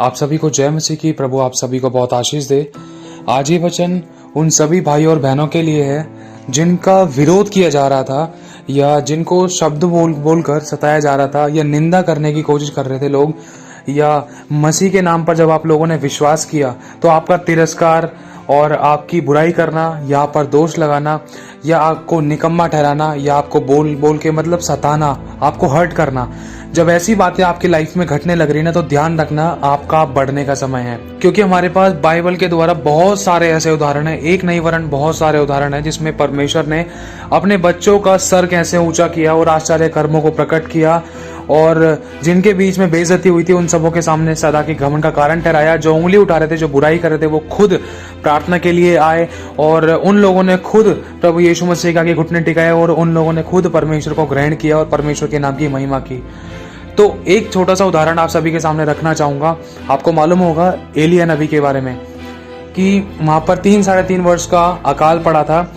आप सभी को जय मसीह की। प्रभु आप सभी को बहुत आशीष दे। आज ये वचन उन सभी भाई और बहनों के लिए है जिनका विरोध किया जा रहा था या जिनको शब्द बोलकर सताया जा रहा था या निंदा करने की कोशिश कर रहे थे लोग, या मसीह के नाम पर जब आप लोगों ने विश्वास किया तो आपका तिरस्कार और आपकी बुराई करना या आप पर दोष लगाना या आपको निकम्मा ठहराना या आपको बोल बोल के मतलब सताना, आपको हर्ट करना, जब ऐसी बातें आपकी लाइफ में घटने लग रही ना तो ध्यान रखना आपका बढ़ने का समय है। क्योंकि हमारे पास बाइबल के द्वारा बहुत सारे ऐसे उदाहरण हैं, एक नहीं वरन बहुत सारे उदाहरण हैं जिसमें परमेश्वर ने अपने बच्चों का सर कैसे ऊंचा किया और आश्चर्य कर्मों को प्रकट किया, और जिनके बीच में बेइज्जती हुई थी उन सबों के सामने सदा के घमंड का कारण ठहराया। जो उंगली उठा रहे थे, जो बुराई कर रहे थे, वो खुद प्रार्थना के लिए आए और उन लोगों ने खुद प्रभु यीशु मसीह के आगे घुटने टिकाए और उन लोगों ने खुद परमेश्वर को ग्रहण किया और परमेश्वर के नाम की महिमा की। तो एक छोटा सा उदाहरण आप सभी के सामने रखना चाहूंगा। आपको मालूम होगा एलिया नबी के बारे में कि वहां पर 3-3.5 वर्ष का अकाल पड़ा था।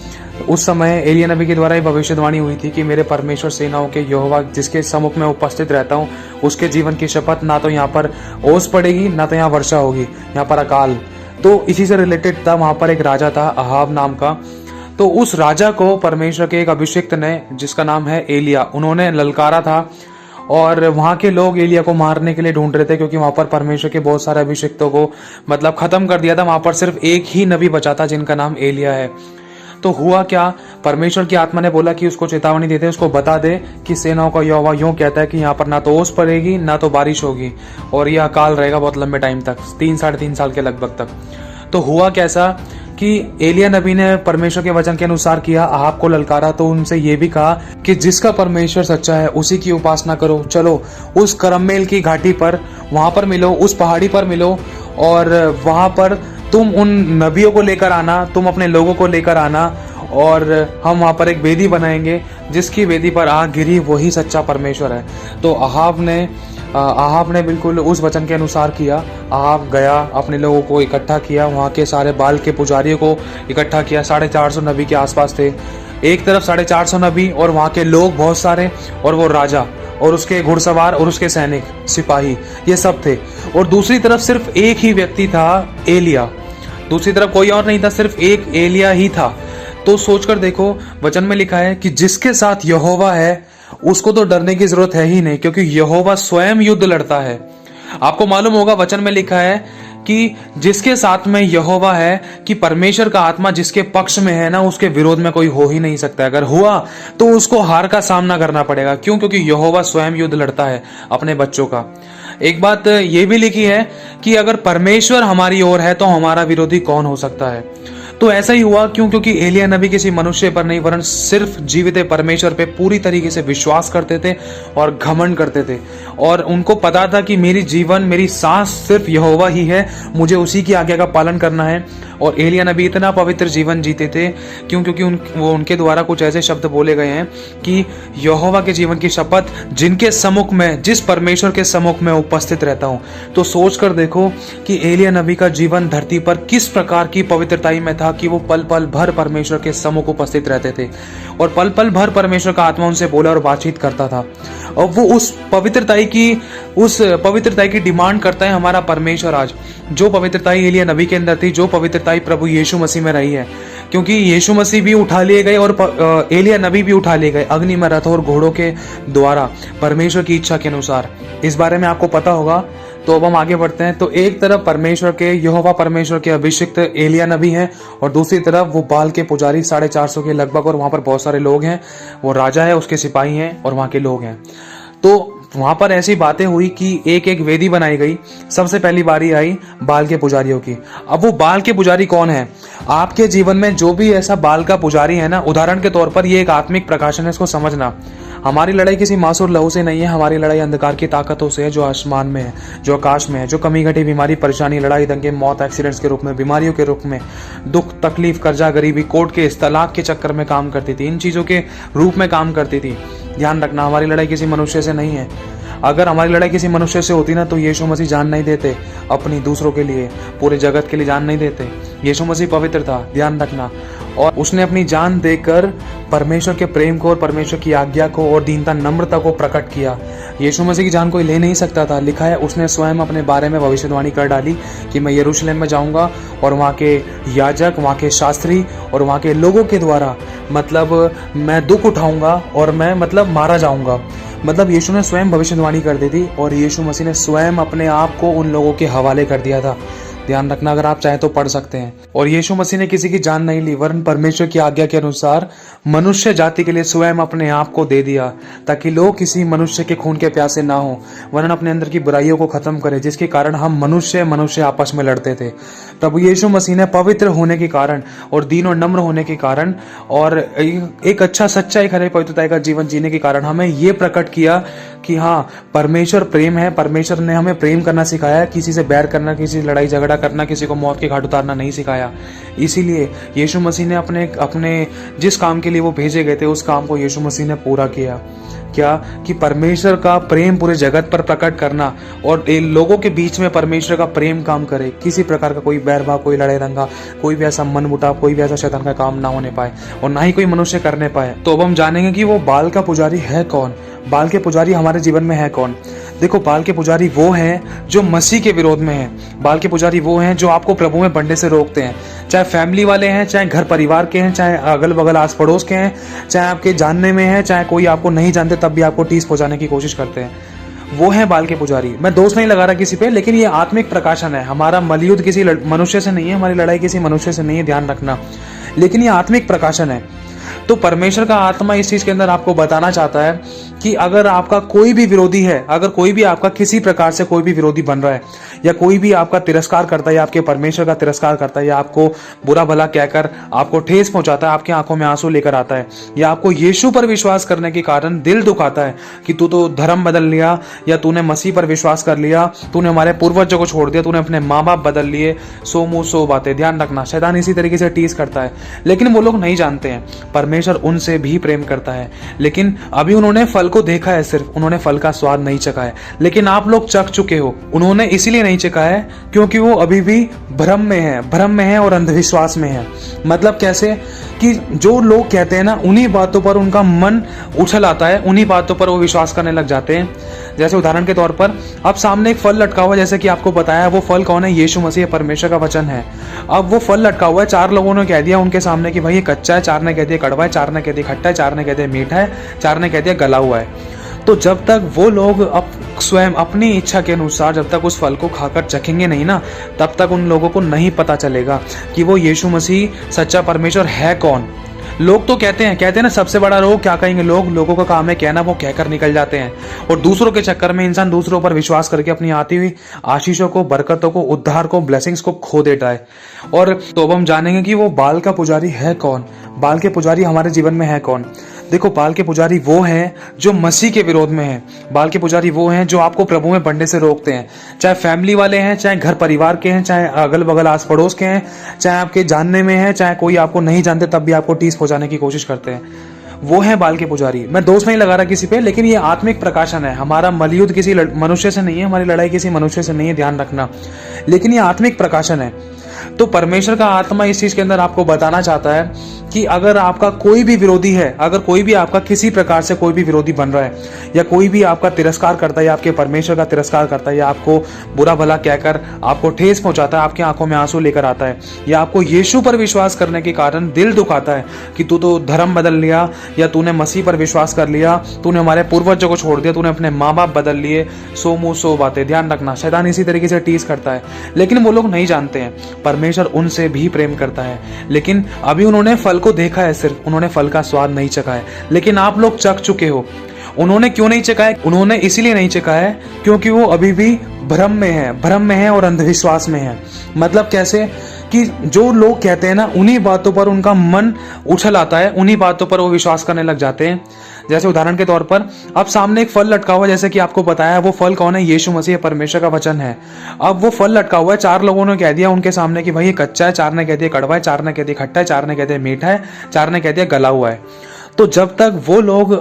उस समय एलिया नबी के द्वारा ये भविष्यवाणी हुई थी कि मेरे परमेश्वर सेनाओं के यहोवा जिसके सम्मुख में उपस्थित रहता हूँ उसके जीवन की शपथ, ना तो यहाँ पर ओस पड़ेगी ना तो यहाँ वर्षा होगी, यहाँ पर अकाल। तो इसी से रिलेटेड था, वहां पर एक राजा था अहाब नाम का। तो उस राजा को परमेश्वर के एक अभिषिक्त ने, जिसका नाम है एलिया, उन्होंने ललकारा था और वहां के लोग एलिया को मारने के लिए ढूंढ रहे थे क्योंकि वहां पर परमेश्वर के बहुत सारे अभिषिक्तों को मतलब खत्म कर दिया था। वहां पर सिर्फ एक ही नबी बचा था जिनका नाम एलिया है। तो हुआ क्या, परमेश्वर की आत्मा ने बोला कि उसको चेतावनी देते, उसको बता दे कि सेनाओं का यहोवा यूं कहता है कि यहाँ पर ना तो ओस पड़ेगी ना तो बारिश होगी और यह अकाल रहेगा बहुत लंबे टाइम तक, 3-3.5 साल के लगभग तक। तो हुआ कैसा कि एलिया नबी ने परमेश्वर के वचन के अनुसार किया, अहाब को ललकारा, तो उनसे ये भी कहा कि जिसका परमेश्वर सच्चा है उसी की उपासना करो। चलो उस करमेल की घाटी पर वहां पर मिलो, उस पहाड़ी पर मिलो और वहां पर तुम उन नबियों को लेकर आना, तुम अपने लोगों को लेकर आना और हम वहां पर एक वेदी बनाएंगे जिसकी वेदी पर आग गिरी वही सच्चा परमेश्वर है। तो अहाब ने बिल्कुल उस वचन के अनुसार किया। अहाब गया, अपने लोगों को इकट्ठा किया, वहां के सारे बाल के पुजारियों को इकट्ठा किया। 450 नबी के आसपास थे। एक तरफ 450 नबी और वहां के लोग बहुत सारे, और वो राजा और उसके घुड़सवार और उसके सैनिक सिपाही, ये सब थे। और दूसरी तरफ सिर्फ एक ही व्यक्ति था, एलिया। दूसरी तरफ कोई और नहीं था, सिर्फ एक एलिया ही था। तो सोचकर देखो, वचन में लिखा है कि जिसके साथ यहोवा है उसको तो डरने की जरूरत है ही नहीं, क्योंकि यहोवा स्वयं युद्ध लड़ता है। आपको मालूम होगा वचन में लिखा है कि जिसके साथ में यहोवा है, कि परमेश्वर का आत्मा जिसके पक्ष में है ना, उसके विरोध में कोई हो ही नहीं सकता। अगर हुआ तो उसको हार का सामना करना पड़ेगा। क्यों? क्योंकि यहोवा स्वयं युद्ध लड़ता है अपने बच्चों का। एक बात ये भी लिखी है कि अगर परमेश्वर हमारी ओर है तो हमारा विरोधी कौन हो सकता है। तो ऐसा ही हुआ। क्यों? क्योंकि एलिया नबी किसी मनुष्य पर नहीं वरन सिर्फ जीवित परमेश्वर पे पूरी तरीके से विश्वास करते थे और घमंड करते थे, और उनको पता था कि मेरी जीवन, मेरी सांस सिर्फ यहोवा ही है, मुझे उसी की आज्ञा का पालन करना है। और एलिया नबी इतना पवित्र जीवन जीते थे। क्यों? क्योंकि उनके द्वारा कुछ ऐसे शब्द बोले गए हैं कि यहोवा के जीवन की शपथ, जिनके सम्मुख में, जिस परमेश्वर के सम्मुख में उपस्थित रहता हूं। तो सोच कर देखो कि एलिया नबी का जीवन धरती पर किस प्रकार की पवित्रताई में था कि वो पल पल भर परमेश्वर के सम्मुख उपस्थित रहते थे और पल पल भर परमेश्वर का आत्मा उनसे बोला और बातचीत करता था। और वो उस पवित्रताई की डिमांड करता है हमारा परमेश्वर आज। जो पवित्रताई एलिया नबी के अंदर थी, जो पवित्रताई प्रभु यीशु मसीह में रही है। क्योंकि यीशु मसीह भी उठा लिए गए और एलिया नबी भी उठा लिए गए अग्नि में, रथ और घोड़ों के द्वारा, परमेश्वर की इच्छा के अनुसार। इस बारे में आपको पता होगा। तो अब हम आगे बढ़ते हैं। तो एक तरफ परमेश्वर के, यहोवा परमेश्वर के अभिषिक्त एलिया नबी हैं और दूसरी तरफ वो बाल के पुजारी 450 के लगभग, और वहां पर बहुत सारे लोग हैं। वो राजा है, उसके सिपाही हैं और वहां के लोग हैं। तो वहां पर ऐसी बातें हुई कि एक एक वेदी बनाई गई। सबसे पहली बारी आई बाल के पुजारियों की। अब वो बाल के पुजारी कौन है? आपके जीवन में जो भी ऐसा बाल का पुजारी है ना, उदाहरण के तौर पर ये एक आत्मिक प्रकाशन है, इसको समझना। हमारी लड़ाई किसी मांस और लहू से नहीं है, हमारी लड़ाई अंधकार की ताकतों से है, जो आसमान में है, जो आकाश में है, जो कमी घटी बीमारी, परेशानी, लड़ाई, दंगे, मौत, एक्सीडेंट्स के रूप में, बीमारियों के रूप में, दुख, तकलीफ, कर्जा, गरीबी, कोर्ट के तलाक के चक्कर में काम करती थी, इन चीजों के रूप में काम करती थी। ध्यान रखना, हमारी लड़ाई किसी मनुष्य से नहीं है। अगर हमारी लड़ाई किसी मनुष्य से होती ना तो यीशु मसीह जान नहीं देते अपनी, दूसरों के लिए, पूरे जगत के लिए जान नहीं देते। यीशु मसीह पवित्र था, ध्यान रखना। और उसने अपनी जान देकर परमेश्वर के प्रेम को और परमेश्वर की आज्ञा को और दीनता नम्रता को प्रकट किया। यीशु मसीह की जान कोई ले नहीं सकता था। लिखा है उसने स्वयं अपने बारे में भविष्यवाणी कर डाली कि मैं यरूशलेम में जाऊंगा और वहाँ के याजक, वहाँ के शास्त्री और वहाँ के लोगों के द्वारा मैं दुख उठाऊंगा और मैं मारा जाऊंगा। यीशु ने स्वयं भविष्यवाणी कर दी थी और यीशु मसीह ने स्वयं अपने आप को उन लोगों के हवाले कर दिया था। ध्यान रखना, अगर आप चाहें तो पढ़ सकते हैं। और यीशु मसीह ने किसी की जान नहीं ली, वरन परमेश्वर की आज्ञा के अनुसार मनुष्य जाति के लिए स्वयं अपने आप को दे दिया, ताकि लोग किसी मनुष्य के खून के प्यासे ना हो, वरन अपने अंदर की बुराइयों को खत्म करे, जिसके कारण हम मनुष्य आपस में लड़ते थे। प्रभु यीशु मसीह ने पवित्र होने के कारण और दीन और नम्र होने के कारण और एक अच्छा सच्चा एक हरे पवित्रता का जीवन जीने के कारण हमें ये प्रकट किया कि हाँ, परमेश्वर प्रेम है। परमेश्वर ने हमें प्रेम करना सिखाया, किसी से बैर करना, किसी से लड़ाई झगड़ा करना, किसी को मौत के घाट उतारना नहीं सिखाया। इसीलिए यीशु मसीह ने अपने जिस काम के लिए वो भेजे गए थे उस काम को यीशु मसीह ने पूरा किया। क्या कि परमेश्वर का प्रेम पूरे जगत पर प्रकट करना और लोगों के बीच में परमेश्वर का प्रेम काम करे। किसी प्रकार का कोई बैरभाव, कोई लड़ाई दंगा, कोई भी ऐसा मन मुटाव, कोई भी ऐसा शैतान का काम ना होने पाए और ना ही कोई मनुष्य करने पाए। तो अब हम जानेंगे कि वो बाल का पुजारी है कौन। बाल के पुजारी हमारे जीवन में है कौन। देखो, बाल के पुजारी वो हैं जो मसीह के विरोध में हैं। बाल के पुजारी वो हैं जो आपको प्रभु में बढ़ने से रोकते हैं, चाहे फैमिली वाले हैं, चाहे घर परिवार के हैं, चाहे अगल बगल आस पड़ोस के हैं, चाहे आपके जानने में हैं, चाहे कोई आपको नहीं जानते तब भी आपको ठेस पहुंचाने की कोशिश करते हैं। वो है बाल के पुजारी। मैं दोष नहीं लगा रहा किसी पे, लेकिन ये आत्मिक प्रकाशन है। हमारा मलयुद्ध किसी मनुष्य से नहीं है, हमारी लड़ाई किसी मनुष्य से नहीं है, ध्यान रखना, लेकिन ये आत्मिक प्रकाशन है। तो परमेश्वर का आत्मा इस चीज के अंदर आपको बताना चाहता है कि अगर आपका कोई भी विरोधी है, अगर कोई भी आपका किसी प्रकार से कोई भी विरोधी बन रहा है, या कोई भी आपका तिरस्कार करता है, या आपके परमेश्वर का तिरस्कार करता है, या आपको बुरा भला कहकर आपको ठेस पहुंचाता है, आपकी आंखों में आंसू लेकर आता है, या आपको यीशु पर विश्वास करने के कारण दिल दुखाता है कि तू तो धर्म बदल लिया, या तूने मसीह पर विश्वास कर लिया, तूने हमारे पूर्वजों को छोड़ दिया, तूने अपने माँ बाप बदल लिए, सो मुंह सो बातें। ध्यान रखना, शैतान इसी तरीके से टीस करता है, लेकिन वो लोग नहीं जानते हैं परमेश्वर उनसे भी प्रेम करता है। लेकिन अभी उन्होंने फल को देखा है, सिर्फ उन्होंने फल का स्वाद नहीं चखा है। लेकिन आप लोग चख चुके हो। उन्होंने इसीलिए नहीं चखा है क्योंकि वो अभी भी भ्रम में है और अंधविश्वास में है। कैसे कि जो लोग कहते हैं ना, उन्हीं बातों पर उनका मन उछल आता है, उन्हीं बातों पर वो विश्वास करने लग जाते हैं। जैसे उदाहरण के तौर पर अब सामने एक फल लटका हुआ है, जैसे कि आपको बताया, वो फल कौन है? यीशु मसीह, परमेश्वर का वचन है। अब वो फल लटका हुआ है, 4 लोगों ने कह दिया उनके सामने कि भाई ये कच्चा है, 4 ने कह दिया कड़वा है, 4 ने कह दिया खट्टा है, 4 ने कह दिया मीठा है, 4 ने कह दिया गला हुआ है। तो जब तक वो लोग स्वयं अपनी इच्छा के अनुसार जब तक उस फल को खाकर चखेंगे नहीं ना, तब तक उन लोगों को नहीं पता चलेगा कि वो यीशु मसीह सच्चा परमेश्वर है कौन। लोग तो कहते हैं ना, सबसे बड़ा रोग क्या कहेंगे लोगों का काम है कहना, वो कहकर निकल जाते हैं। और दूसरों के चक्कर में इंसान दूसरों पर विश्वास करके अपनी आती हुई आशीषों को, बरकतों को, उद्धार को, ब्लेसिंग्स को खो देता है। और तो अब हम जानेंगे कि वो बाल का पुजारी है कौन। बाल के पुजारी हमारे जीवन में है कौन। देखो, बाल के पुजारी वो हैं जो मसीह के विरोध में हैं। बाल के पुजारी वो हैं जो आपको प्रभु में बढ़ने से रोकते हैं, चाहे फैमिली वाले हैं, चाहे घर परिवार के हैं, चाहे अगल बगल आस पड़ोस के हैं, चाहे आपके जानने में हैं, चाहे कोई आपको नहीं जानते तब भी आपको ठेस पहुंचाने की कोशिश करते हैं। वो है बाल के पुजारी। मैं दोष नहीं लगा रहा किसी पे, लेकिन ये आत्मिक प्रकाशन है। हमारा मलयुद्ध किसी मनुष्य से नहीं है, हमारी लड़ाई किसी मनुष्य से नहीं है, ध्यान रखना, लेकिन ये आत्मिक प्रकाशन है। तो परमेश्वर का आत्मा इस चीज के अंदर आपको बताना चाहता है कि अगर आपका कोई भी विरोधी है, अगर कोई भी आपका किसी प्रकार से कोई भी विरोधी बन रहा है, या कोई भी आपका तिरस्कार करता है, या आपके परमेश्वर का तिरस्कार करता है, या आपको बुरा भला कहकर आपको ठेस पहुंचाता है, आपकी आंखों में आंसू लेकर आता है, या आपको यीशु पर विश्वास करने के कारण दिल दुखाता है कि तू तो धर्म बदल लिया, या तूने मसीह पर विश्वास कर लिया, तूने हमारे पूर्वजों को छोड़ दिया, तूने अपने माँ बाप बदल लिए, सो मुंह सो बातें। ध्यान रखना, शैतान इसी तरीके से टीस करता है, लेकिन वो लोग नहीं जानते हैं परमेश्वर उनसे भी प्रेम करता है। लेकिन अभी उन्होंने फल को देखा है, सिर्फ उन्होंने फल का स्वाद नहीं चखा है। लेकिन आप लोग चख चुके हो। उन्होंने क्यों नहीं चखा है? उन्होंने इसीलिए नहीं चखा है क्योंकि वो अभी भी भ्रम में है और अंधविश्वास में है। कैसे कि जो लोग कहते हैं ना, उन्हीं बातों पर उनका मन उछल आता है, उन्हीं बातों पर वो विश्वास करने लग जाते हैं। जैसे उदाहरण के तौर पर अब सामने एक फल लटका हुआ है, जैसे कि आपको बताया, वो फल कौन है? यीशु मसीह, परमेश्वर का वचन है। अब वो फल लटका हुआ है, 4 लोगों ने कह दिया उनके सामने कि भाई ये कच्चा है, 4 ने कह दिया कड़वा है, 4 ने कह दिया खट्टा है, 4 ने कह दिया मीठा है, 4 ने कह दिया गला हुआ है। तो जब तक वो लोग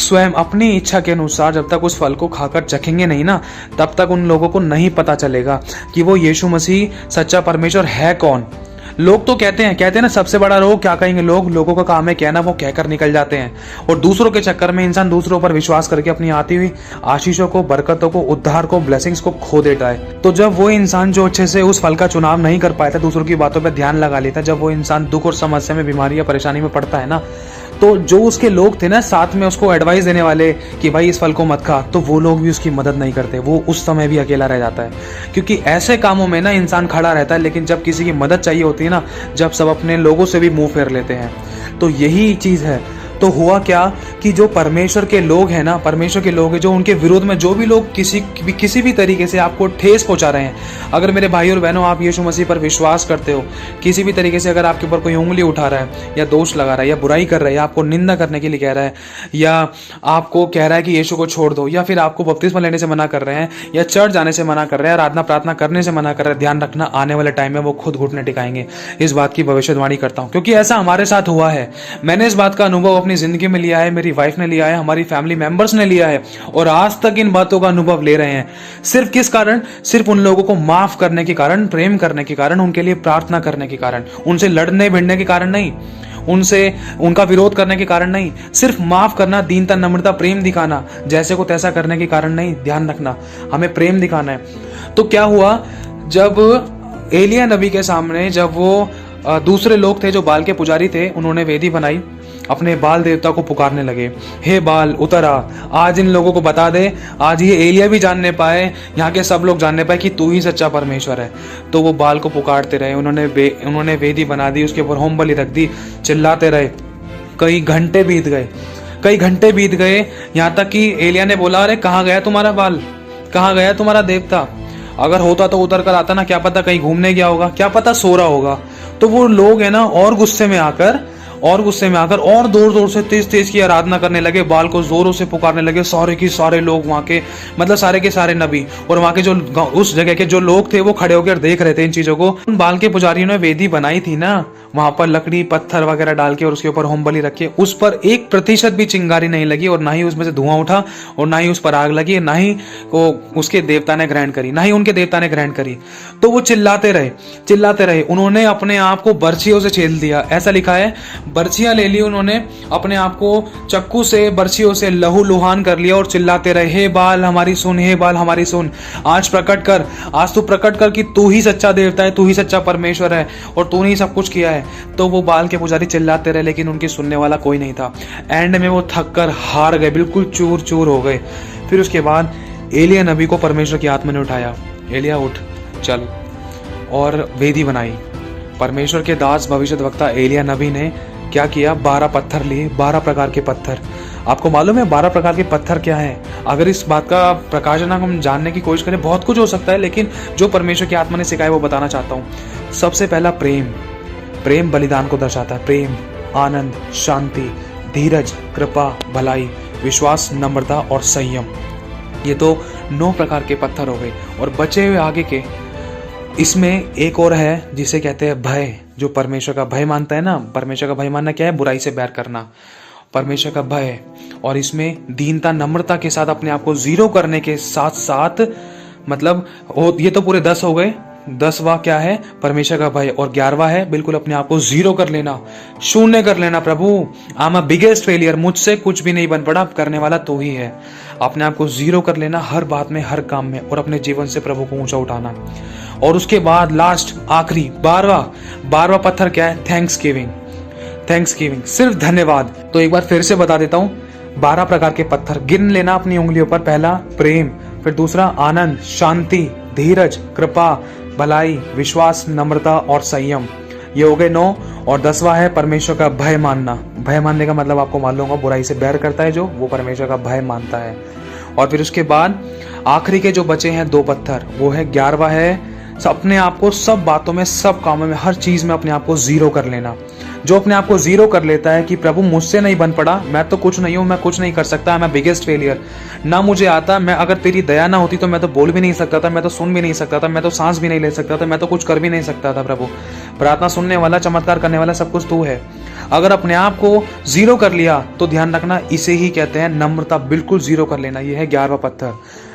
स्वयं अपनी इच्छा के अनुसार जब तक उस फल को खाकर चखेंगे नहीं ना, तब तक उन लोगों को नहीं पता चलेगा कि वो यीशु मसीह सच्चा परमेश्वर है कौन। लोग तो कहते हैं ना, सबसे बड़ा रोग क्या कहेंगे लोग, लोगों का काम है कहना, वो कहकर निकल जाते हैं। और दूसरों के चक्कर में इंसान दूसरों पर विश्वास करके अपनी आती हुई आशीषों को, बरकतों को, उद्धार को, ब्लेसिंग्स को खो देता है। तो जब वो इंसान जो अच्छे से उस फल का चुनाव नहीं कर पाया था, दूसरों की बातों पर ध्यान लगा लेता, जब वो इंसान दुख और समस्या में, बीमारी या परेशानी में पड़ता है ना, तो जो उसके लोग थे ना साथ में उसको एडवाइस देने वाले कि भाई इस फल को मत खा, तो वो लोग भी उसकी मदद नहीं करते, वो उस समय भी अकेला रह जाता है। क्योंकि ऐसे कामों में ना इंसान खड़ा रहता है, लेकिन जब किसी की मदद चाहिए होती है ना, जब सब अपने लोगों से भी मुंह फेर लेते हैं। तो यही चीज है। तो हुआ क्या कि जो परमेश्वर के लोग हैं ना, परमेश्वर के लोग हैं, जो उनके विरोध में जो भी लोग किसी भी तरीके से आपको ठेस पहुंचा रहे हैं, अगर मेरे भाई और बहनों आप यीशु मसीह पर विश्वास करते हो, किसी भी तरीके से अगर आपके ऊपर कोई उंगली उठा रहा है या दोष लगा रहा है या बुराई कर रहा है या आपको निंदा करने के लिए कह रहा है या आपको कह रहा है कि यीशु को छोड़ दो, या फिर आपको बपतिस्मा लेने से मना कर रहे हैं या चर्च जाने से मना कर रहे हैं, आराधना प्रार्थना करने से मना कर रहे हैं, ध्यान रखना आने वाले टाइम में वो खुद घुटने टिकाएंगे। इस बात की भविष्यवाणी करता हूं, क्योंकि ऐसा हमारे साथ हुआ है। मैंने इस बात का अनुभव अपनी जिंदगी में लिया है, मेरी वाइफ ने लिया है, हमारी फैमिली मेंबर्स ने लिया है, और आज तक इन बातों का अनुभव ले रहे हैं। सिर्फ किस कारण? सिर्फ उन लोगों को माफ करने के कारण, प्रेम करने के कारण, उनके लिए प्रार्थना करने के कारण, उनसे लड़ने भिड़ने के कारण नहीं, उनसे उनका विरोध करने के कारण नहीं, सिर्फ माफ करना, दीनता, नम्रता, प्रेम दिखाना, जैसे को तैसा करने के कारण नहीं। ध्यान रखना, हमें प्रेम दिखाना है। तो क्या हुआ, जब एलिया नबी के सामने, जब वो दूसरे लोग थे जो बाल के पुजारी थे, उन्होंने वेदी बनाई, अपने बाल देवता को पुकारने लगे, हे बाल उतर आ, आज इन लोगों को बता दे, आज ये एलिया भी जानने पाए, यहाँ के सब लोग जानने पाए कि तू ही सच्चा परमेश्वर है। तो वो बाल को पुकारते रहे, उन्होंने वेदी बना दी, उसके ऊपर होम बलि रख दी, चिल्लाते रहे। कई घंटे बीत गए, यहाँ तक कि एलिया ने बोला, अरे कहाँ गया तुम्हारा बाल, कहाँ गया तुम्हारा देवता? अगर होता तो उतर कर आता ना, क्या पता कहीं घूमने गया होगा, क्या पता सो रहा होगा। तो वो लोग है ना और गुस्से में आकर और जोर से तेज की आराधना करने लगे, बाल को जोरों से पुकारने लगे। सारे के सारे लोग वहां के, मतलब सारे के सारे नबी और वहां के जो उस जगह के जो लोग थे वो खड़े होकर देख रहे थे इन चीजों को। उन बाल के पुजारियों ने वेदी बनाई थी ना, वहां पर लकड़ी पत्थर वगैरह डाल के और उसके ऊपर होम बलि रखे, उस पर 1% भी चिंगारी नहीं लगी, और ना ही उसमें से धुआं उठा, और ना ही उस पर आग लगी, ना ही उसके देवता ने ग्रहण करी, ना ही उनके देवता ने ग्रहण करी। तो वो चिल्लाते रहे। उन्होंने अपने आप को बर्छियों से छेद दिया। ऐसा लिखा है, बर्छियां ले ली उन्होंने, अपने आप को चक्कू से, बर्छियों से लहू लुहान कर लिया और चिल्लाते रहे, हे बाल हमारी सुन, हे बाल हमारी सुन, आज तू प्रकट कर कि तू ही सच्चा देवता है, तू ही सच्चा परमेश्वर है और तूने ही सब कुछ किया है। तो वो बाल के पुजारी चिल्लाते रहे, लेकिन उनकी सुनने वाला कोई नहीं था। एंड में वो थक कर हार गए, बिल्कुल चूर चूर हो गए। फिर उसके बाद एलिया नबी को परमेश्वर की आत्मा ने उठाया, एलिया उठ चल, और वेदी बनाई। परमेश्वर के दास भविष्यद्वक्ता एलिया नबी ने क्या किया, 12 पत्थर लिए, 12 प्रकार के पत्थर। आपको मालूम है 12 प्रकार के पत्थर क्या है? अगर इस बात का प्रकाशन हम जानने की कोशिश करें, बहुत कुछ हो सकता है, लेकिन जो परमेश्वर की आत्मा ने सिखाया वो बताना चाहता हूँ। सबसे पहला प्रेम बलिदान को दर्शाता है। प्रेम, आनंद, शांति, धीरज, कृपा, भलाई, विश्वास, नम्रता और संयम। ये तो 9 प्रकार के पत्थर हो गए। और बचे हुए आगे के, इसमें एक और है जिसे कहते हैं भय, जो परमेश्वर का भय मानता है ना। परमेश्वर का भय मानना क्या है? बुराई से बैर करना, परमेश्वर का भय। और इसमें दीनता, नम्रता के साथ अपने आप को जीरो करने के साथ साथ, मतलब ये तो पूरे 10 हो गए। 10वां क्या है? परमेश्वर का भय। और 11वां है बिल्कुल अपने आप को जीरो कर लेना, शून्य कर लेना। प्रभु I am a biggest failure, मुझसे कुछ भी नहीं बन पड़ा, करने वाला तो ही है। अपने आप को जीरो कर लेना हर बात में, हर काम में, और अपने जीवन से प्रभु को ऊंचा उठाना। और उसके बाद लास्ट, आखिरी 12वां पत्थर क्या है? थैंक्सगिविंग, सिर्फ धन्यवाद। तो एक बार फिर से बता देता हूं, 12 प्रकार के पत्थर गिन लेना अपनी उंगलियों पर। पहला प्रेम, फिर दूसरा आनंद, शांति, धीरज, कृपा, भलाई, विश्वास, नम्रता और संयम। ये हो गए 9। और 10वां है परमेश्वर का भय मानना। भय मानने का मतलब आपको मालूम होगा, बुराई से बैर करता है जो, वो परमेश्वर का भय मानता है। और फिर उसके बाद आखिरी के जो बचे हैं 2 पत्थर, वो है 11वां है अपने आप को सब बातों में, सब कामों में, हर चीज में अपने आप को जीरो कर लेना। जो अपने आप को जीरो कर लेता है कि प्रभु मुझसे नहीं बन पड़ा, मैं तो कुछ नहीं हूं, मैं कुछ नहीं कर सकता, मैं बिगेस्ट फेलियर, ना मुझे आता, मैं अगर तेरी दया ना होती तो मैं तो बोल भी नहीं सकता था, मैं तो सुन भी नहीं सकता था, मैं तो सांस भी नहीं ले सकता था, मैं तो कुछ कर भी नहीं सकता था। प्रभु प्रार्थना सुनने वाला, चमत्कार करने वाला, सब कुछ तू है। अगर अपने आप को जीरो कर लिया तो ध्यान रखना, इसे ही कहते हैं नम्रता, बिल्कुल जीरो कर लेना। यह है 11वां पत्थर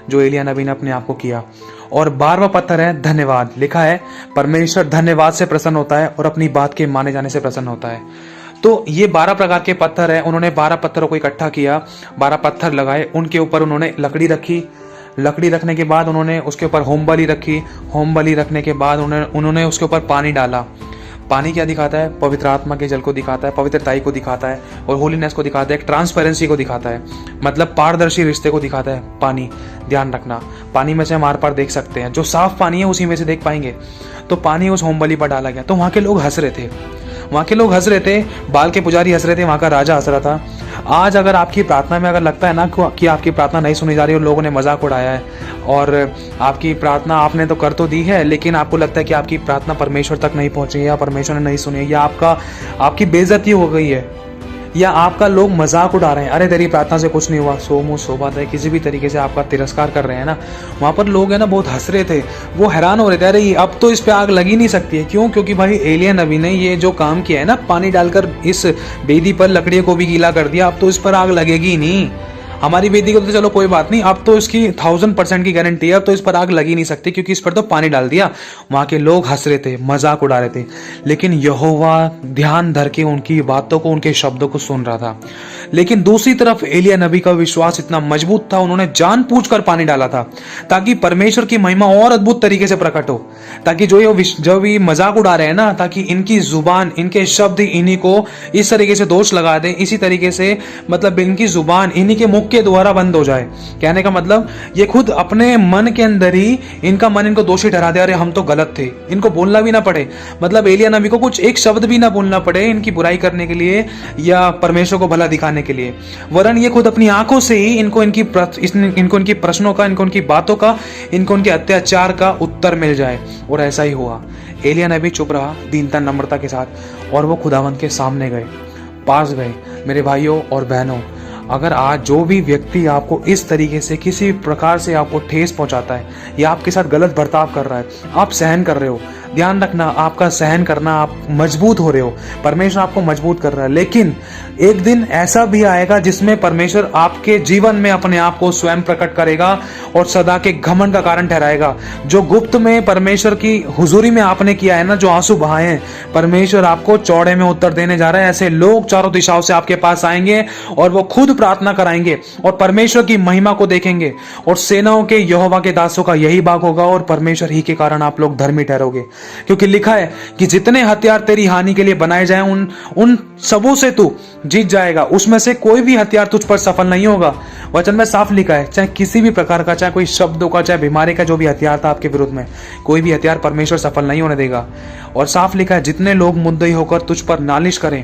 जो एलिया नबी ने अपने आप को किया। और 12वां पत्थर है धन्यवाद। लिखा है परमेश्वर धन्यवाद से प्रसन्न होता है और अपनी बात के माने जाने से प्रसन्न होता है। तो ये 12 प्रकार के पत्थर है। उन्होंने 12 पत्थरों को इकट्ठा किया, 12 पत्थर लगाए, उनके ऊपर उन्होंने लकड़ी रखी। लकड़ी रखने के बाद उन्होंने उसके ऊपर होम बलि रखी। होम बलि रखने के बाद उन्होंने उसके ऊपर पानी डाला। पानी क्या दिखाता है? पवित्र आत्मा के जल को दिखाता है, पवित्रताई को दिखाता है और होलीनेस को दिखाता है, एक ट्रांसपेरेंसी को दिखाता है, मतलब पारदर्शी रिश्ते को दिखाता है। पानी, ध्यान रखना, पानी में से हम आर पार देख सकते हैं, जो साफ पानी है उसी में से देख पाएंगे। तो पानी उस होम बलि पर डाला गया। तो वहाँ के लोग हंस रहे थे, वहाँ के लोग हंस रहे थे, बाल के पुजारी हंस रहे थे, वहाँ का राजा हंस रहा था। आज अगर आपकी प्रार्थना में अगर लगता है ना कि आपकी प्रार्थना नहीं सुनी जा रही और लोगों ने मजाक उड़ाया है और आपकी प्रार्थना आपने तो कर तो दी है, लेकिन आपको लगता है कि आपकी प्रार्थना परमेश्वर तक नहीं पहुंची या परमेश्वर ने नहीं सुनी है या आपकी बेइज्जती हो गई है या आपका लोग मजाक उड़ा रहे हैं, अरे तेरी प्रार्थना से कुछ नहीं हुआ, सो मुँह सो बात है, किसी भी तरीके से आपका तिरस्कार कर रहे हैं ना, वहाँ पर लोग है ना बहुत हंस रहे थे। वो हैरान हो रहे थे, अरे अब तो इस पे आग लगी नहीं सकती है। क्यों? क्योंकि भाई एलिया नबी ने ये जो काम किया है ना, पानी डालकर इस बेदी पर लकड़ियों को भी गीला कर दिया, अब तो इस पर आग लगेगी ही नहीं। हमारी बेदी को तो चलो कोई बात नहीं, अब तो इसकी 1000% की गारंटी है, अब तो इस पर आग लगी नहीं सकती क्योंकि इस पर तो पानी डाल दिया। वहां के लोग हंस रहे थे, मजाक उड़ा रहे थे, लेकिन यहोवा ध्यान धर के उनकी बातों को, उनके शब्दों को सुन रहा था। लेकिन दूसरी तरफ एलिया नबी का विश्वास इतना मजबूत था, उन्होंने जानबूझकर पानी डाला था ताकि परमेश्वर की महिमा और अद्भुत तरीके से प्रकट हो, ताकि जो ये मजाक उड़ा रहे हैं ना, ताकि इनकी जुबान, इनके शब्द इन्हीं को इस तरीके से दोष लगा दें, इसी तरीके से मतलब इनकी जुबान इन्हीं के मुख के द्वारा बंद हो जाए। कहने का मतलब ये खुद अपने मन के अंदर ही इनका मन इनको दोषी ठहरा दे, अरे हम तो गलत थे, इनको बोलना भी ना पड़े, मतलब एलिया नबी को कुछ एक शब्द भी ना बोलना पड़े इनकी बुराई करने के लिए या परमेश्वर को भला दिखाने के लिए, वरन ये खुद अपनी आंखों से ही इनको इनकी प्रश्नों का, इनको उनकी बातों का, इनको उनके अत्याचार का उत्तर मिल जाए। और ऐसा ही हुआ। एलिया नबी चुप रहा दीनता नम्रता के साथ और वो खुदावंत के सामने गए, पास गए। मेरे भाइयों और बहनों, अगर आज जो भी व्यक्ति आपको इस तरीके से किसी प्रकार से आपको ठेस पहुंचाता है या आपके साथ गलत बर्ताव कर रहा है, आप सहन कर रहे हो, ध्यान रखना, आपका सहन करना, आप मजबूत हो रहे हो, परमेश्वर आपको मजबूत कर रहा है। लेकिन एक दिन ऐसा भी आएगा जिसमें परमेश्वर आपके जीवन में अपने आप को स्वयं प्रकट करेगा और सदा के घमंड का कारण ठहराएगा। जो गुप्त में परमेश्वर की हुजूरी में आपने किया है ना, जो आंसू बहाए हैं, परमेश्वर आपको चौड़े में उत्तर देने जा रहा है। ऐसे लोग चारों दिशाओं से आपके पास आएंगे और वो खुद प्रार्थना कराएंगे और परमेश्वर की महिमा को देखेंगे और सेनाओं के यहोवा के दासों का यही भाग होगा और परमेश्वर ही के कारण आप लोग धर्मी ठहरोगे। क्योंकि लिखा है कि जितने हथियार तेरी हानि के लिए बनाए जाएं उन सबों से तू जीत जाएगा, उसमें से कोई भी हथियार तुझ पर सफल नहीं होगा। वचन में साफ लिखा है, चाहे किसी भी प्रकार का, चाहे कोई शब्दों का, चाहे बीमारी का जो भी हथियार था आपके विरुद्ध में, कोई भी हथियार परमेश्वर सफल नहीं होने देगा। और साफ लिखा है, जितने लोग मुद्दई होकर तुझ पर नालिश करें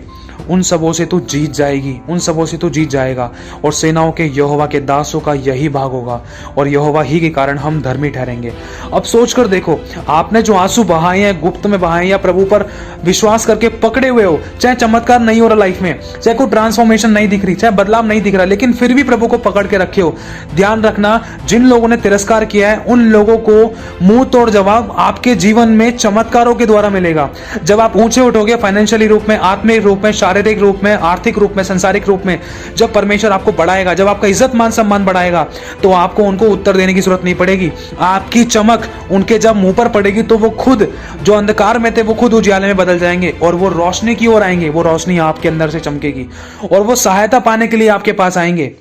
उन सबों से तू जीत जाएगी, उन सबों से तू जीत जाएगा और सेनाओं के यहोवा के दासों का यही भाग होगा और यहोवा ही के कारण हम धर्मी ठहरेंगे। अब सोच कर देखो, आपने जो आंसू बहाए हैं, गुप्त में बहाए या प्रभु पर विश्वास करके पकड़े हुए हो, चाहे चमत्कार नहीं हो रहा लाइफ में, चाहे कोई ट्रांसफॉर्मेशन नहीं दिख रही, चाहे बदलाव नहीं दिख रहा, लेकिन फिर भी प्रभु को पकड़ के रखे हो, ध्यान रखना, जिन लोगों ने तिरस्कार किया है उन लोगों को मुंह तोड़ जवाब आपके जीवन में चमत्कारों के द्वारा मिलेगा। जब आप ऊंचे उठोगे फाइनेंशियली रूप में, आत्मिक रूप में, शारीरिक रूप में, आर्थिक रूप में, संसारिक रूप में, जब परमेश्वर आपको बढ़ाएगा, जब आपका इज्जत मान सम्मान बढ़ाएगा, तो आपको उनको उत्तर देने की जरूरत नहीं पड़ेगी। आपकी चमक उनके जब मुंह पर पड़ेगी तो वो खुद जो अंधकार में थे वो खुद उजाले में बदल जाएंगे और वो रोशनी की ओर आएंगे। वो रोशनी आपके अंदर से चमकेगी और वो सहायता पाने के लिए आपके पास आएंगे,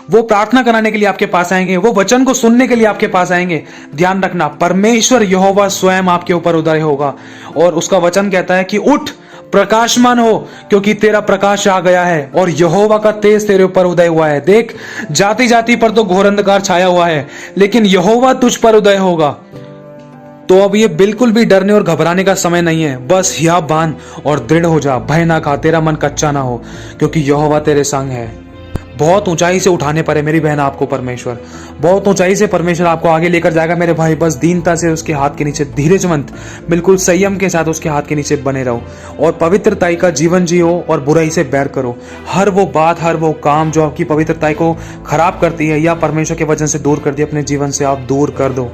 वो प्रार्थना कराने के लिए आपके पास आएंगे, वो वचन को सुनने के लिए आपके पास आएंगे। ध्यान रखना, परमेश्वर यहोवा स्वयं आपके ऊपर उदय होगा और उसका वचन कहता है कि उठ प्रकाशमान हो क्योंकि तेरा प्रकाश आ गया है और यहोवा का तेज तेरे ऊपर उदय हुआ है। देख, जाति जाति पर तो घोर अंधकार छाया हुआ है, लेकिन यहोवा तुझ पर उदय होगा। तो अब ये बिल्कुल भी डरने और घबराने का समय नहीं है, बस हिया बांध और दृढ़ हो जा, भय ना खा, तेरा मन कच्चा ना हो क्योंकि यहोवा तेरे संग है। बहुत ऊंचाई से उठाने पर है मेरी बहन आपको परमेश्वर, बहुत ऊंचाई से परमेश्वर आपको आगे लेकर जाएगा मेरे भाई। बस दीनता से उसके हाथ के नीचे, धीरजमंत, बिल्कुल संयम के साथ उसके हाथ के नीचे बने रहो और पवित्रताई का जीवन जियो और बुराई से बैर करो। हर वो बात, हर वो काम जो आपकी पवित्रताई को खराब करती है या परमेश्वर के वचन से दूर कर दी, अपने जीवन से आप दूर कर दो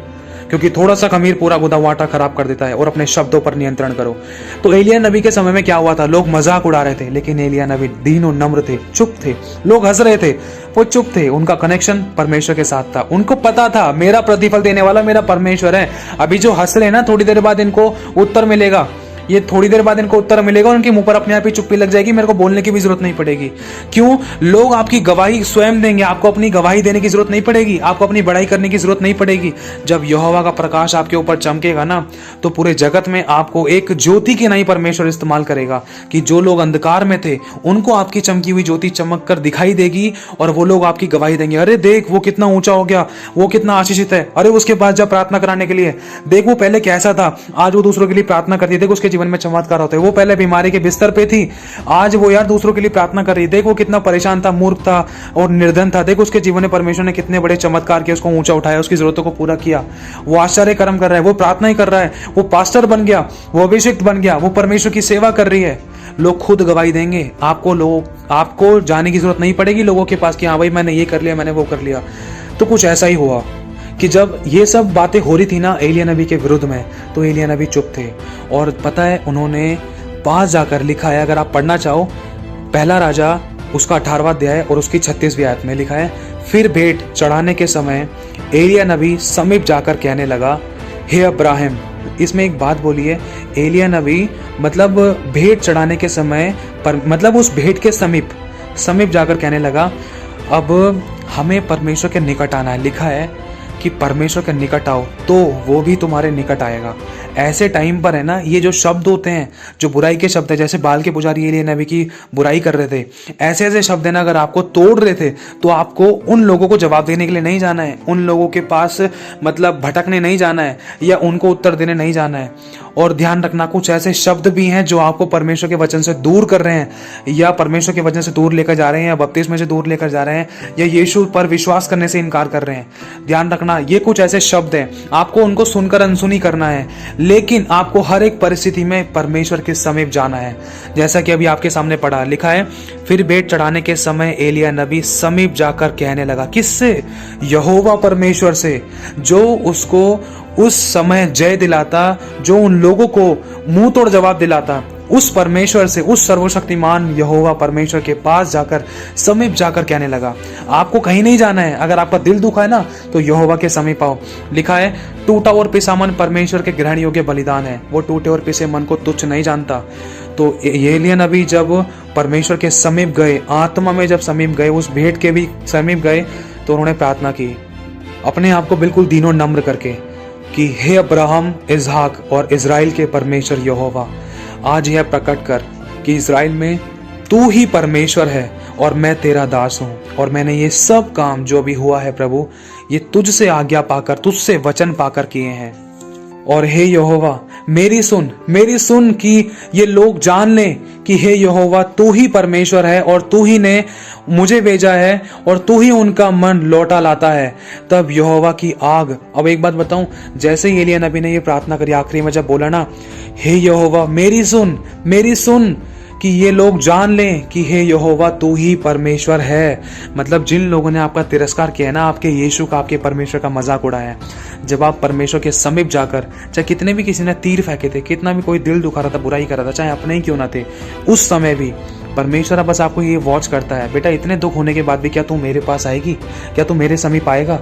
क्योंकि थोड़ा सा खमीर पूरा गुदा हुआ आटा खराब कर देता है। और अपने शब्दों पर नियंत्रण करो। तो एलिया नबी के समय में क्या हुआ था, लोग मजाक उड़ा रहे थे, लेकिन एलिया नबी दीन और नम्र थे, चुप थे। लोग हंस रहे थे, वो चुप थे। उनका कनेक्शन परमेश्वर के साथ था। उनको पता था मेरा प्रतिफल देने वाला मेरा परमेश्वर है। अभी जो हंस रहे ना, थोड़ी देर बाद इनको उत्तर मिलेगा। ये थोड़ी देर बाद इनको उत्तर मिलेगा, उनके मुंह पर अपने आप ही चुप्पी लग जाएगी, मेरे को बोलने की भी जरूरत नहीं पड़ेगी। क्यों? लोग आपकी गवाही स्वयं देंगे, आपको अपनी गवाही देने की जरूरत नहीं पड़ेगी, आपको अपनी बड़ाई करने की जरूरत नहीं पड़ेगी। जब यहोवा का प्रकाश आपके ऊपर चमकेगा ना, तो पूरे जगत में आपको एक ज्योति की नहीं परमेश्वर इस्तेमाल करेगा, कि जो लोग अंधकार में थे उनको आपकी चमकी हुई ज्योति चमक कर दिखाई देगी, और वो लोग आपकी गवाही देंगे, अरे देख वो कितना ऊंचा हो गया, वो कितना आशीषित है, अरे उसके पास जब प्रार्थना कराने के लिए देख वो पहले कैसा था, आज वो दूसरों के लिए प्रार्थना करती है, देख उसके जीवन में चमत्कार होते हैं। वो पहले बीमारी के बिस्तर पे थी, आज वो यार दूसरों के लिए प्रार्थना कर रही है, देख वो कितना परेशान था, मूर्ख था और निर्धन था, देख उसके जीवन में परमेश्वर ने कितने बड़े चमत्कार किए, उसको ऊंचा उठाया, उसकी जरूरतों को पूरा किया। वो आश्चर्य कर्म कर रहा है, वो प्रार्थना ही कर रहा है, वो पास्टर बन गया, वो अभिषिक्त बन गया, वो परमेश्वर की सेवा कर रही है। लोग खुद गवाही देंगे, आपको जाने की जरूरत नहीं पड़ेगी लोगों के पास कि हाँ भाई मैंने ये कर लिया, मैंने वो कर लिया। तो कुछ ऐसा ही हुआ कि जब ये सब बातें हो रही थी ना एलिया नबी के विरुद्ध में, तो एलिया नबी चुप थे। और पता है उन्होंने पास जाकर लिखा है, अगर आप पढ़ना चाहो, पहला राजा उसका 18वां अध्याय और उसकी 36वीं आयत में लिखा है, फिर भेंट चढ़ाने के समय एलिया नबी समीप जाकर कहने लगा, हे अब्राहम। इसमें एक बात बोली है, एलिया नबी मतलब भेंट चढ़ाने के समय पर, मतलब उस भेंट के समीप जाकर कहने लगा, अब हमें परमेश्वर के निकट आना है। लिखा है कि परमेश्वर के निकट आओ तो वो भी तुम्हारे निकट आएगा। ऐसे टाइम पर है ना, ये जो शब्द होते हैं जो बुराई के शब्द है, जैसे बाल के पुजारी एलिया नबी की बुराई कर रहे थे, ऐसे ऐसे शब्द है ना, अगर आपको तोड़ रहे थे तो आपको उन लोगों को जवाब देने के लिए नहीं जाना है, उन लोगों के पास मतलब भटकने नहीं जाना है, या उनको उत्तर देने नहीं जाना है। और ध्यान रखना, कुछ ऐसे शब्द भी हैं जो आपको परमेश्वर के वचन से दूर कर रहे हैं, या परमेश्वर के वचन से दूर लेकर जा रहे हैं, या बपतिस्मे से दूर लेकर जा रहे हैं, या यीशु पर विश्वास करने से इनकार कर रहे हैं। ध्यान रखना, ये कुछ ऐसे शब्द हैं, आपको उनको सुनकर अनसुनी करना है, लेकिन आपको हर एक परिस्थिति में परमेश्वर के समीप जाना है। जैसा कि अभी आपके सामने पढ़ा, लिखा है, फिर भेंट चढ़ाने के समय एलिया नबी समीप जाकर कहने लगा, किससे? यहोवा परमेश्वर से, जो उसको उस समय जय दिलाता, जो उन लोगों को मुंह तोड़ जवाब दिलाता, उस परमेश्वर से, उस सर्वशक्तिमान यहोवा परमेश्वर के पास जाकर समीप जाकर कहने लगा। आपको कहीं नहीं जाना है, अगर आपका दिल दुखा है ना तो यहोवा के समीप आओ। लिखा है, टूटा और पिसा मन परमेश्वर के ग्रहण योग्य बलिदान है, वो टूटे और पिसे मन को तुच्छ नहीं जानता। तो एलिया नबी जब परमेश्वर के समीप गए, आत्मा में जब समीप गए, उस भेंट के भी समीप गए, तो उन्होंने प्रार्थना की अपने आप को बिल्कुल दीनों नम्र करके कि हे अब्राहम, इसहाक और इजराइल के परमेश्वर यहोवा, आज यह प्रकट कर कि इजराइल में तू ही परमेश्वर है और मैं तेरा दास हूं, और मैंने ये सब काम जो भी हुआ है प्रभु, ये तुझसे आज्ञा पाकर, तुझसे वचन पाकर किए हैं। और हे यहोवा, मेरी सुन कि ये लोग जान लें कि हे यहोवा तू ही परमेश्वर है, और तू ही ने मुझे भेजा है, और तू ही उनका मन लौटा लाता है। तब यहोवा की आग, अब एक बात बताऊं, जैसे ही एलिया नबी ने ये प्रार्थना करी, आखिरी में जब बोला ना, हे यहोवा मेरी सुन कि ये लोग जान लें कि हे यहोवा तू ही परमेश्वर है। मतलब जिन लोगों ने आपका तिरस्कार किया है ना, आपके यीशु का, आपके परमेश्वर का मजाक उड़ाया है, जब आप परमेश्वर के समीप जाकर, चाहे कितने भी किसी ने तीर फेंके थे, कितना भी कोई दिल दुखा रहा था, बुराई कर रहा था, चाहे अपने ही क्यों ना थे, उस समय भी परमेश्वर बस आपको ये वॉच करता है, बेटा इतने दुख होने के बाद भी क्या तू मेरे पास आएगी, क्या तू मेरे समीप आएगा,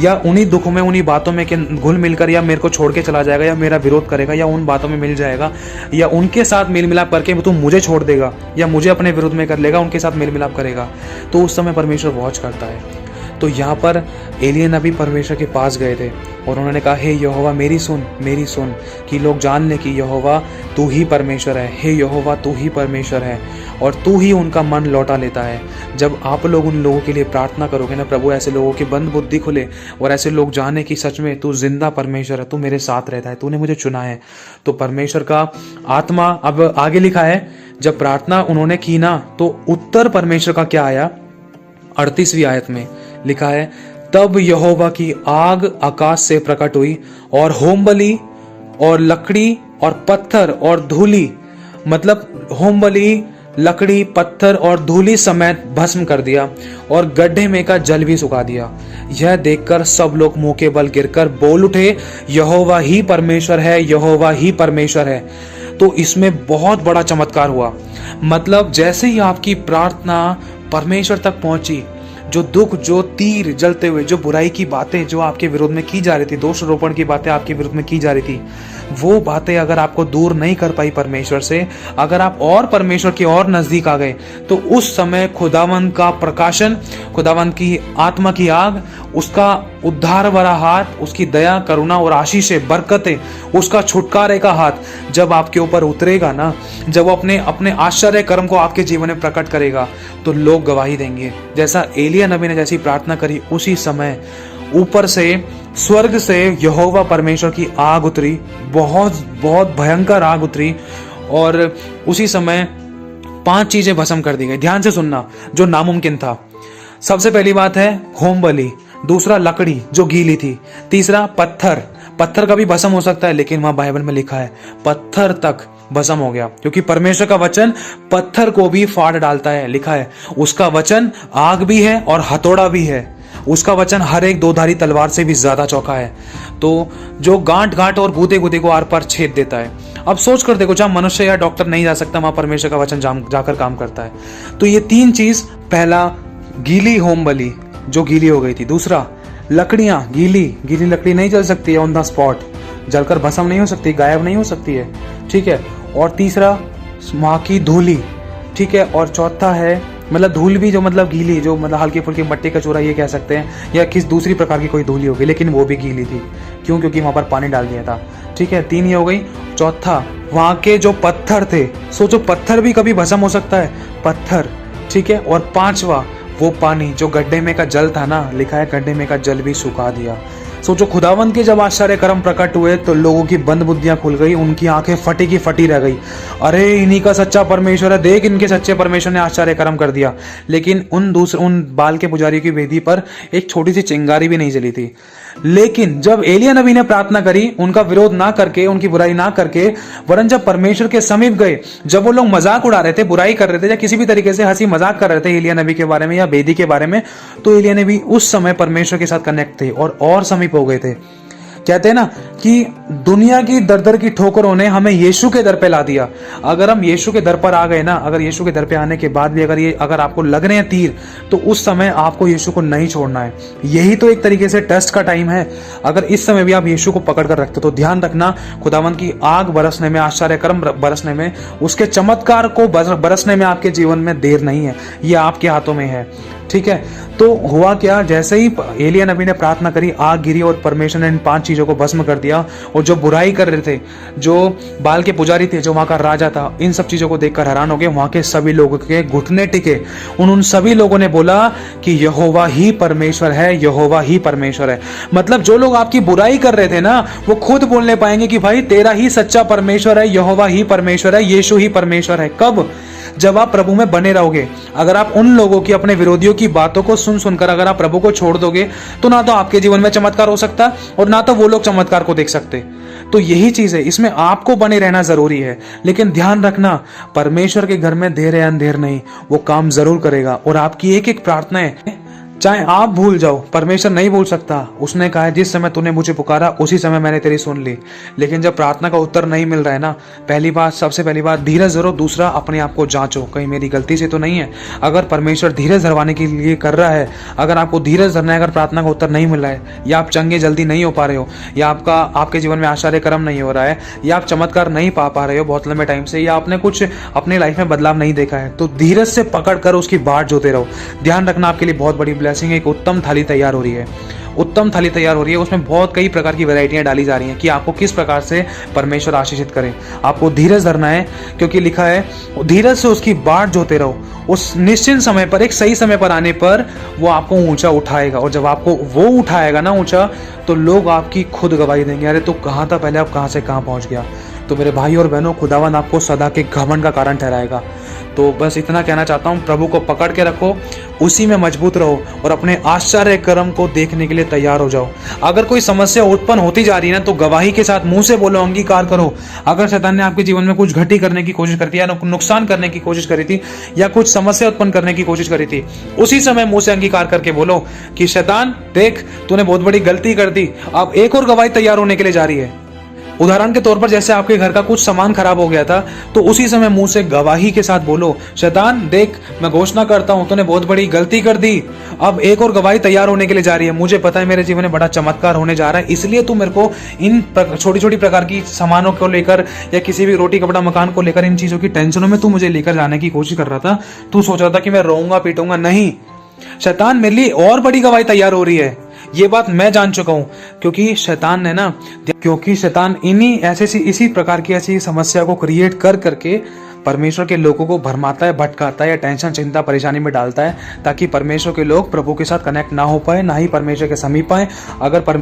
या उन्हीं दुखों में, उन्हीं बातों में घुल मिलकर या मेरे को छोड़ के चला जाएगा, या मेरा विरोध करेगा, या उन बातों में मिल जाएगा, या उनके साथ मेल मिलाप करके तू मुझे छोड़ देगा, या मुझे अपने विरुद्ध में कर लेगा, उनके साथ मेल मिलाप करेगा। तो उस समय परमेश्वर वॉच करता है। तो यहाँ पर एलिया नबी परमेश्वर के पास गए थे और उन्होंने कहा, हे यहोवा मेरी सुन कि लोग जान ले कि यहोवा तू ही परमेश्वर है, हे यहोवा तू ही परमेश्वर है, और तू ही उनका मन लौटा लेता है। जब आप लोग उन लोगों के लिए प्रार्थना करोगे ना, प्रभु ऐसे लोगों की बंद बुद्धि खुले और ऐसे लोग जाने कि सच में तू जिंदा परमेश्वर है, तू मेरे साथ रहता है, तूने मुझे चुना है। तो परमेश्वर का आत्मा, अब आगे लिखा है, जब प्रार्थना उन्होंने की ना, तो उत्तर परमेश्वर का क्या आया, 38वीं आयत में लिखा है, तब यहोवा की आग आकाश से प्रकट हुई और होम बलि और लकड़ी और पत्थर और धूली, मतलब होम बलि, लकड़ी, पत्थर और धूली समेत भस्म कर दिया और गड्ढे में का जल भी सुखा दिया। यह देखकर सब लोग मुंह के बल गिरकर बोल उठे, यहोवा ही परमेश्वर है, यहोवा ही परमेश्वर है। तो इसमें बहुत बड़ा चमत्कार हुआ। मतलब जैसे ही आपकी प्रार्थना परमेश्वर तक पहुंची, जो दुख, जो तीर जलते हुए, जो बुराई की बातें जो आपके विरोध में की जा रही थी, दोष आरोपण की बातें आपके विरोध में की जा रही थी, वो बातें अगर आपको दूर नहीं कर पाई परमेश्वर से, अगर आप और परमेश्वर के और नजदीक आ गए, तो उस समय खुदावंद का प्रकाशन, खुदावंद की आत्मा की आग, उसका उद्धार भरा हाथ, उसकी दया, करुणा और आशीषें, बरकतें, उसका छुटकारे का हाथ जब आपके ऊपर उतरेगा ना, जब वो अपने आश्चर्य कर्म को आपके जीवन में प्रकट करेगा, तो लोग गवाही देंगे। जैसा एलिया नबी ने जैसी प्रार्थना करी, उसी समय ऊपर से, स्वर्ग से यहोवा परमेश्वर की आग उतरी, बहुत बहुत भयंकर आग उतरी, और उसी समय 5 चीजें भस्म कर दी गई। ध्यान से सुनना, जो नामुमकिन था। सबसे पहली बात है होम बलि, दूसरा लकड़ी जो गीली थी, तीसरा पत्थर का भी भस्म हो सकता है, लेकिन वहां बाइबल में लिखा है पत्थर तक भस्म हो गया, क्योंकि परमेश्वर का वचन पत्थर को भी फाड़ डालता है। लिखा है उसका वचन आग भी है और हथौड़ा भी है, उसका वचन हर एक 2 धारी तलवार से भी ज्यादा चौका है, तो जो गांठ और गूदे को आर पार छेद देता है। अब सोच कर देखो, जहां मनुष्य या डॉक्टर नहीं जा सकता, वहां परमेश्वर का वचन जाकर काम करता है। तो ये 3 चीज, पहला गीली होम बलि जो गीली हो गई थी, दूसरा लकड़ियां, गीली लकड़ी नहीं जल सकती है ऑन द स्पॉट, जलकर भस्म नहीं हो सकती, गायब नहीं हो सकती है, ठीक है, और तीसरा वहां की धूली, ठीक है, और चौथा है मतलब धूल भी जो मतलब गीली, जो मतलब हल्की फुल्की मट्टी का चूरा ये कह सकते हैं, या किस दूसरी प्रकार की कोई धूली होगी, लेकिन वो भी गीली थी। क्यों? क्योंकि वहां पर पानी डाल दिया था। ठीक है, 3 ये हो गई। चौथा, वहां के जो पत्थर थे, सोचो पत्थर भी कभी भस्म हो सकता है, पत्थर, ठीक है, और 5वां वो पानी जो गड्ढे में का जल था ना, लिखा है गड्ढे में का जल भी सुखा दिया। सोचो खुदावंद के जब आश्चर्य कर्म प्रकट हुए तो लोगों की बंद बुद्धियां खुल गई, उनकी आंखें फटी की फटी रह गई। अरे इन्हीं का सच्चा परमेश्वर है, देख इनके सच्चे परमेश्वर ने आश्चर्य कर्म कर दिया। लेकिन उन बाल के पुजारी की वेदी पर एक छोटी सी चिंगारी भी नहीं जली थी। लेकिन जब एलिया नबी ने प्रार्थना करी, उनका विरोध ना करके, उनकी बुराई ना करके, वरन जब परमेश्वर के समीप गए, जब वो लोग मजाक उड़ा रहे थे, बुराई कर रहे थे, या किसी भी तरीके से हंसी मजाक कर रहे थे एलिया नबी के बारे में या वेदी के बारे में, तो एलिया नबी उस समय परमेश्वर के साथ कनेक्ट थे और समीप हो गए थे। कहते हैं ना कि दुनिया की दर की ठोकरों ने हमें यीशु के दर पे ला दिया। अगर हम यीशु के दर पर आ गए ना, अगर यीशु के दर पे आने के बाद भी अगर आपको लग रहे हैं तीर, तो उस समय आपको यीशु को नहीं छोड़ना है। यही तो एक तरीके से टेस्ट का टाइम है। अगर इस समय भी आप यीशु को पकड़ कर रखते तो ध्यान रखना, खुदावंद की आग बरसने में, आश्चर्य कर्म बरसने में, उसके चमत्कार को बरसने में आपके जीवन में देर नहीं है, ये आपके हाथों में है। ठीक है, तो हुआ क्या, जैसे ही एलिया नबी ने प्रार्थना करी, आग गिरी और परमेश्वर ने इन 5 चीजों को भस्म कर दिया। और जो बुराई कर रहे थे, जो बाल के पुजारी थे, जो वहां का राजा था, इन सब चीजों को देखकर हैरान हो गए। वहां के सभी लोगों के घुटने टिके। उन सभी लोगों ने बोला कि यहोवा ही परमेश्वर है, यहोवा ही परमेश्वर है। मतलब जो लोग आपकी बुराई कर रहे थे ना, वो खुद बोलने पाएंगे कि भाई तेरा ही सच्चा परमेश्वर है, यहोवा ही परमेश्वर है, यीशु ही परमेश्वर है। कब? जब आप प्रभु में बने रहोगे। अगर आप उन लोगों की, अपने विरोधियों की बातों को सुनकर अगर आप प्रभु को छोड़ दोगे, तो ना तो आपके जीवन में चमत्कार हो सकता और ना तो वो लोग चमत्कार को देख सकते। तो यही चीज है, इसमें आपको बने रहना जरूरी है। लेकिन ध्यान रखना, परमेश्वर के घर में देर है अंधेर नहीं, वो काम जरूर करेगा। और आपकी एक एक प्रार्थनाएं, चाहे आप भूल जाओ, परमेश्वर नहीं भूल सकता। उसने कहा है जिस समय तूने मुझे पुकारा उसी समय मैंने तेरी सुन ली। लेकिन जब प्रार्थना का उत्तर नहीं मिल रहा है ना, सबसे पहली बात धीरज धरो। दूसरा, अपने आप को जांचो, कहीं मेरी गलती से तो नहीं है। अगर परमेश्वर धीरज धरवाने के लिए कर रहा है, अगर आपको धीरज धरना है, अगर प्रार्थना का उत्तर नहीं मिल रहा है, या आप चंगे जल्दी नहीं हो पा रहे हो, या आपके जीवन में आश्चर्य कर्म नहीं हो रहा है, या आप चमत्कार नहीं पा रहे हो बहुत लंबे टाइम से, या आपने कुछ अपनी लाइफ में बदलाव नहीं देखा है, तो धीरज से पकड़ कर उसकी बाट जोते रहो। ध्यान रखना, आपके लिए बहुत बड़ी ब्लेसिंग, एक उत्तम थाली तैयार हो रही है। उत्तम थाली तैयार हो रही है, उसमें बहुत कई प्रकार की वैरायटियां डाली जा रही हैं कि आपको किस प्रकार से परमेश्वर आशीषित करे। आपको धीरज धरना है, क्योंकि लिखा है धीरज से उसकी बाट जोते रहो। उस निश्चित समय पर, एक सही समय पर आने पर वो आपको ऊंचा उठाएगा। और जब आपको वो उठाएगा ना ऊंचा, तो लोग आपकी खुद गवाही देंगे, अरे तू कहाँ था पहले, अब कहाँ से कहाँ पहुंच गया। तो मेरे भाई और बहनों, खुदावन आपको सदा के घमंड का कारण ठहराएगा। तो बस इतना कहना चाहता हूँ, प्रभु को पकड़ के रखो, उसी में मजबूत रहो और अपने आश्चर्य कर्म को देखने के लिए तैयार हो जाओ। अगर कोई समस्या उत्पन्न होती जा रही है ना, तो गवाही के साथ मुंह से बोलो, अंगीकार करो। अगर शैतान ने आपके जीवन में कुछ घटी करने की कोशिश करती है, या नुकसान करने की कोशिश करी थी, या कुछ समस्या उत्पन्न करने की कोशिश करी थी, उसी समय मुंह से अंगीकार करके बोलो कि शैतान देख, तूने बहुत बड़ी गलती कर दी। अब एक और गवाही तैयार होने के लिए जा रही है। उदाहरण के तौर पर जैसे आपके घर का कुछ सामान खराब हो गया था, तो उसी समय मुंह से गवाही के साथ बोलो, शैतान देख, मैं घोषणा करता हूं, तूने बहुत बड़ी गलती कर दी। अब एक और गवाही तैयार होने के लिए जा रही है। मुझे पता है मेरे जीवन में बड़ा चमत्कार होने जा रहा है, इसलिए तू मेरे को इन छोटी छोटी प्रकार की सामानों को लेकर, या किसी भी रोटी कपड़ा मकान को लेकर, इन चीजों की टेंशनों में तू मुझे लेकर जाने की कोशिश कर रहा था। तू सोच रहा था कि मैं रोऊंगा पीटूंगा, नहीं, शैतान मेरे लिए और बड़ी गवाही तैयार हो रही है। ये बात मैं जान चुका हूं, क्योंकि शैतान इसी प्रकार की ऐसी समस्या को क्रिएट कर करके परमेश्वर के लोगों को भरमाता है, भटकाता है, या टेंशन चिंता परेशानी में डालता है, ताकि परमेश्वर के लोग प्रभु के साथ कनेक्ट ना हो पाए, ना ही परमेश्वर के समीप आए।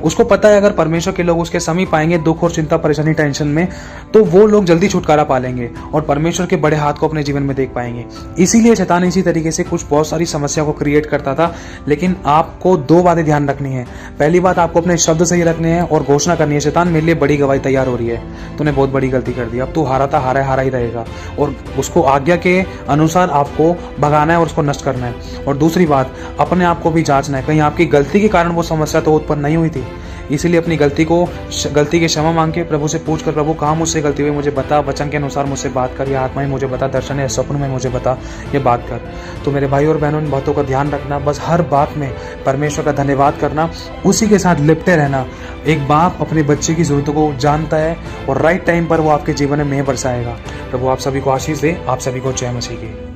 उसको पता है अगर परमेश्वर के लोग उसके समीप आएंगे दुख और चिंता परेशानी टेंशन में, तो वो लोग जल्दी छुटकारा पा लेंगे और परमेश्वर के बड़े हाथ को अपने जीवन में देख पाएंगे। इसीलिए शैतान इसी तरीके से बहुत सारी समस्या को क्रिएट करता था। लेकिन आपको 2 बातें ध्यान रखनी है। पहली बात, आपको अपने शब्द सही रखने हैं और घोषणा करनी है, शैतान मेरे लिए बड़ी गवाही तैयार हो रही है, तूने बहुत बड़ी गलती कर दी, अब तू हारा ही रहेगा, और उसको आज्ञा के अनुसार आपको भगाना है और उसको नष्ट करना है। और दूसरी बात, अपने आप को भी जांचना है, कहीं आपकी गलती के कारण वो समस्या तो उत्पन्न नहीं हुई थी। इसीलिए अपनी गलती की क्षमा मांग के प्रभु से पूछ कर, प्रभु कहाँ मुझसे गलती हुई, मुझे बता, वचन के अनुसार मुझसे बात कर, या आत्मा ही मुझे बता, दर्शन या स्वप्न में मुझे बता, ये बात कर। तो मेरे भाई और बहनों, इन बातों का ध्यान रखना, बस हर बात में परमेश्वर का धन्यवाद करना, उसी के साथ लिपटे रहना। एक बाप अपने बच्चे की जरूरतों को जानता है और राइट टाइम पर वो आपके जीवन में मेह बरसाएगा। प्रभु आप सभी को आशीष दे। आप सभी को जय मसीह की।